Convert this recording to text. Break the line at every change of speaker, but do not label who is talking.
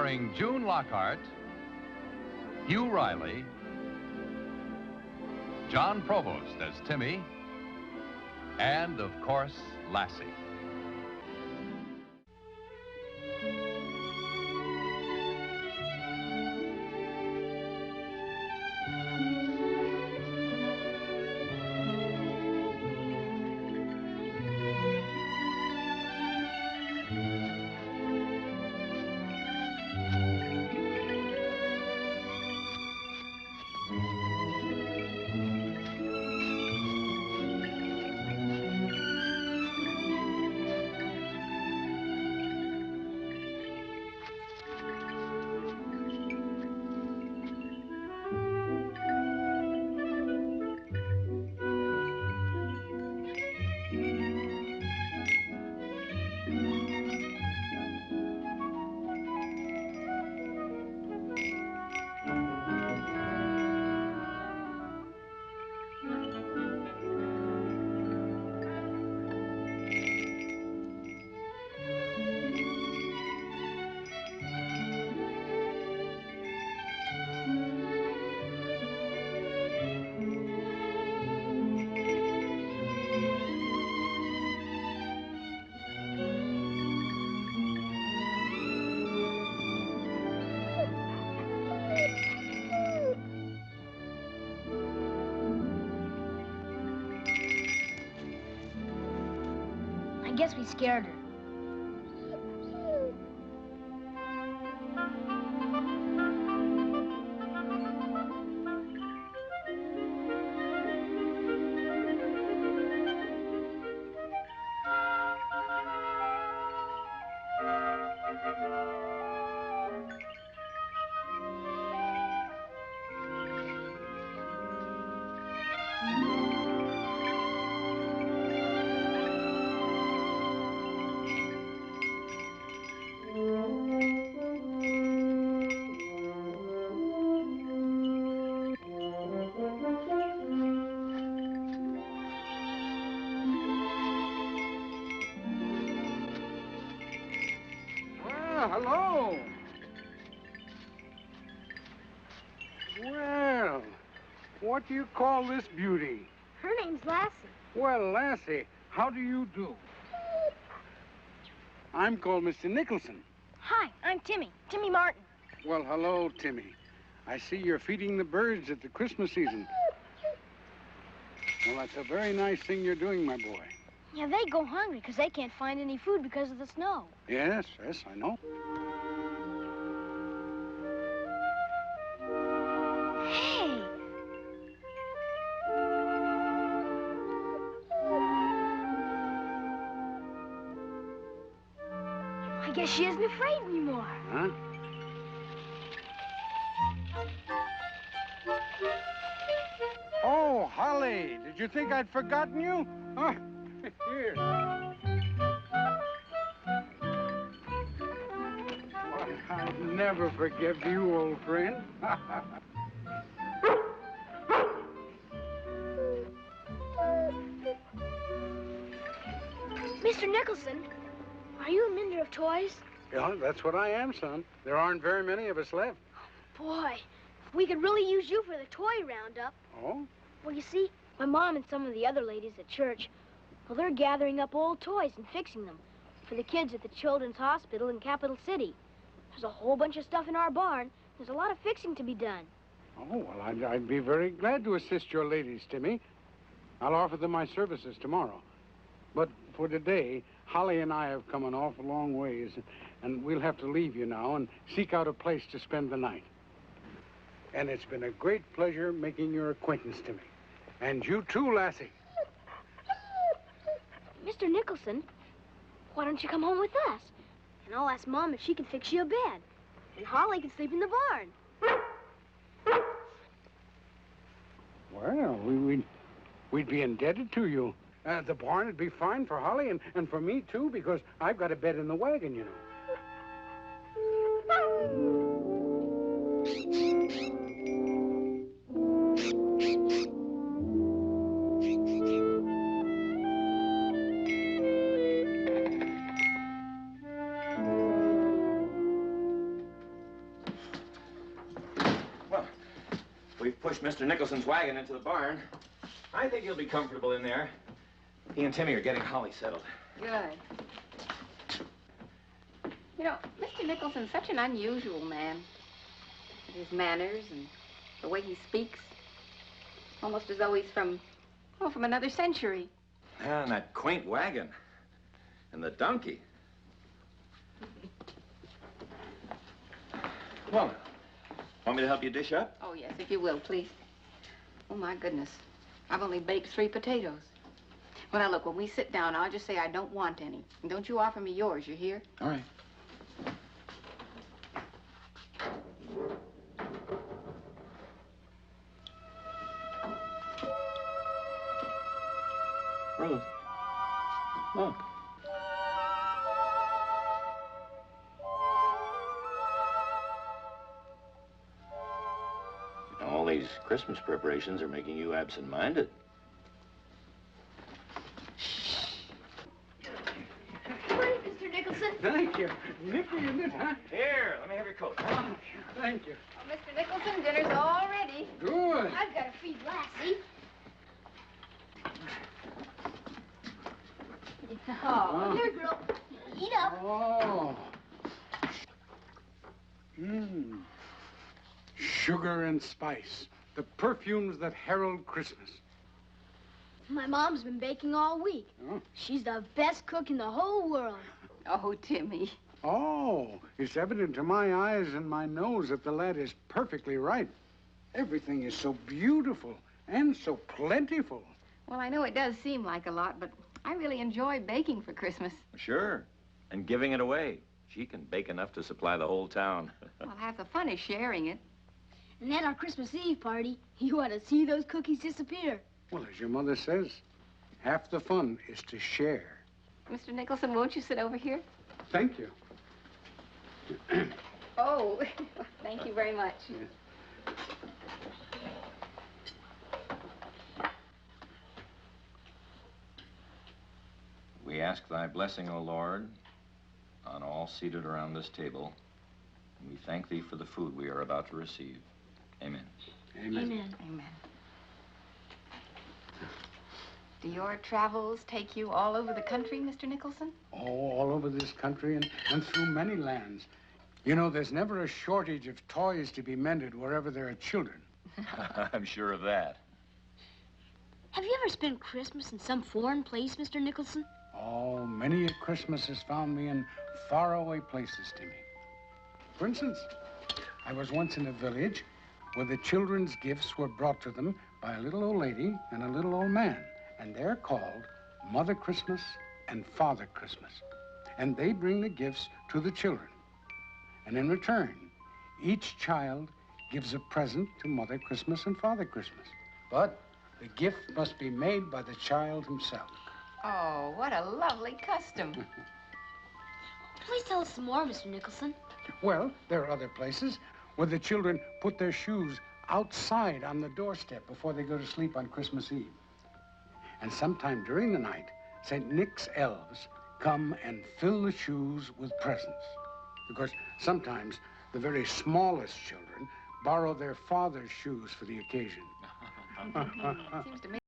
starring June Lockhart, Hugh Riley, John Provost as Timmy, and, of course, Lassie.
I guess we scared her.
Hello. Well, what do you call this beauty?
Her name's Lassie.
Well, Lassie, how do you do? I'm called Mr. Nicholson.
Hi, I'm Timmy. Timmy Martin.
Well, hello, Timmy. I see you're feeding the birds at the Christmas season. Well, that's a very nice thing you're doing, my boy.
Yeah, they go hungry because they can't find any food because of the snow.
Yes, I know.
Hey! I guess she isn't afraid anymore.
Huh? Oh, Holly, did you think I'd forgotten you? Huh? Here. I'll never forgive you, old friend.
Mr. Nicholson, are you a mender of toys?
Yeah, that's what I am, son. There aren't very many of us left.
Boy, we could really use you for the toy roundup.
Oh?
Well, you see, my mom and some of the other ladies at church, well, they're gathering up old toys and fixing them for the kids at the Children's Hospital in Capital City. There's a whole bunch of stuff in our barn. There's a lot of fixing to be done.
Oh, well, I'd be very glad to assist your ladies, Timmy. I'll offer them my services tomorrow. But for today, Holly and I have come an awful long ways, and we'll have to leave you now and seek out a place to spend the night. And it's been a great pleasure making your acquaintance, Timmy. And you too, Lassie.
Mr. Nicholson, why don't you come home with us? And I'll ask Mom if she can fix you a bed. And Holly can sleep in the barn.
Well, we'd be indebted to you. The barn would be fine for Holly and for me, too, because I've got a bed in the wagon, you know.
pushed Mr. Nicholson's wagon into the barn. I think he'll be comfortable in there. He and Timmy are getting Holly settled.
Good. You know, Mr. Nicholson's such an unusual man. His manners and the way he speaks. Almost as though he's from another century.
And that quaint wagon. And the donkey. Well, want me to help you dish up?
Oh, yes, if you will, please. Oh, my goodness. I've only baked 3 potatoes. Well, now, look, when we sit down, I'll just say I don't want any. And don't you offer me yours, you hear?
All right. Rose. Look. All these Christmas preparations are making you absent-minded.
Morning, Mr. Nicholson.
Thank you. Nippy, isn't it, huh?
Here, let me have your coat.
Oh, thank you.
Oh, Mr. Nicholson, dinner's all ready.
Good.
I've got to feed Lassie. Oh, here, girl. Eat up.
Oh. Mmm. Sugar and spice. The perfumes that herald Christmas.
My mom's been baking all week.
Oh.
She's the best cook in the whole world.
Oh, Timmy.
Oh, it's evident to my eyes and my nose that the lad is perfectly right. Everything is so beautiful and so plentiful.
Well, I know it does seem like a lot, but I really enjoy baking for Christmas.
Sure. And giving it away. She can bake enough to supply the whole town.
Well, half the fun is sharing it.
And at our Christmas Eve party, you ought to see those cookies disappear.
Well, as your mother says, half the fun is to share.
Mr. Nicholson, won't you sit over here?
Thank you.
Oh, thank you very much.
Yes.
We ask thy blessing, O Lord, on all seated around this table. And we thank thee for the food we are about to receive. Amen.
Amen.
Amen.
Amen. Do your travels take you all over the country, Mr. Nicholson?
Oh, all over this country and through many lands. You know, there's never a shortage of toys to be mended wherever there are children.
I'm sure of that.
Have you ever spent Christmas in some foreign place, Mr. Nicholson?
Oh, many a Christmas has found me in faraway places, Timmy. For instance, I was once in a village where the children's gifts were brought to them by a little old lady and a little old man. And they're called Mother Christmas and Father Christmas. And they bring the gifts to the children. And in return, each child gives a present to Mother Christmas and Father Christmas. But the gift must be made by the child himself.
Oh, what a lovely custom.
Please tell us some more, Mr. Nicholson.
Well, there are other places where the children put their shoes outside on the doorstep before they go to sleep on Christmas Eve. And sometime during the night, St. Nick's elves come and fill the shoes with presents. Because sometimes the very smallest children borrow their father's shoes for the occasion.
Seems to me